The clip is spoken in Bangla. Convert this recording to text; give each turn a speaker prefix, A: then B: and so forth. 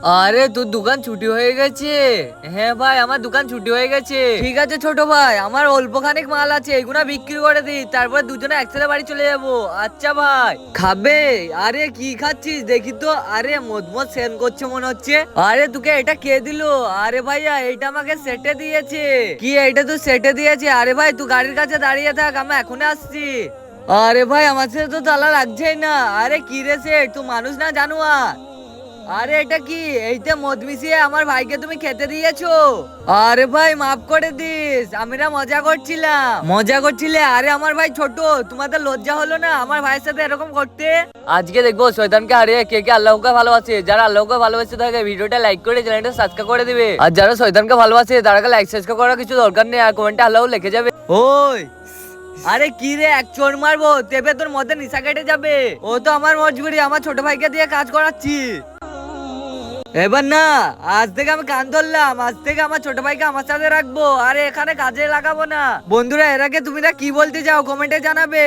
A: আরে তোর দোকান ছুটি হয়ে গেছে? হ্যাঁ ভাই, আমার দোকান ছুটি হয়ে গেছে। ঠিক আছে ছোট ভাই, আমার অল্প খানিক মাল আছে, এগুলা বিক্রি করে দিই, তারপর দুজনে একসাথে বাড়ি চলে যাবো। আচ্ছা ভাই। খাবে? আরে কি খাচ্ছিস দেখি তো। আরে মদমদ সেন করছে মনে হচ্ছে। আরে তোকে এটা কে দিলো? আরে ভাইয়া, এটা আমাকে সেটে দিয়েছে। কি এটা তো সেটে দিয়েছে? আরে ভাই তুই গাড়ির কাছে দাঁড়িয়ে থাক, আমি এখনই আসছি। আরে ভাই, আমার সাথে তো তালা লাগছেই না। আরে কি রে সেট, তুই মানুষ না জানোয়ার? আরে এটা কি? এইতে মদ মিশিয়ে আমার ভাইকে তুমি খেতে দিয়েছো? আরে ভাই মাফ করে দিস, আমরা মজা করছিলাম। মজা করছিলে? আরে আমার ভাই ছোট, তোমাদের লজ্জা হলো না আমার ভাইয়ের সাথে এরকম করতে? আজকে দেখবো শয়তানকে হারিয়ে কে কে আল্লাহকে ভালোবাসে। যারা আল্লাহকে ভালোবাসে থাকে ভিডিওটা লাইক করে চ্যানেলটা সাবস্ক্রাইব করে দিবে, আর যারা শয়তানকে ভালোবাসে তারা লাইক সাবস্ক্রাইব করার কিছু দরকার নেই, আর কমেন্টে আল্লাহ লিখে যাবে। ওই আরে কি রে, এক চোর মারবো তেবে তোর মধ্যে নিশা কেটে যাবে। ও তো আমার মজবুরি, আমার ছোট ভাইকে দিয়ে কাজ করাচ্ছি। এবার না, আজ থেকে আমি কান ধরলাম, আজ থেকে আমার ছোট ভাইকে আমার সাথে রাখবো, আরে এখানে কাজে লাগাবো না। বন্ধুরা, এর আগে তুমি কি বলতে চাও কমেন্টে জানাবে।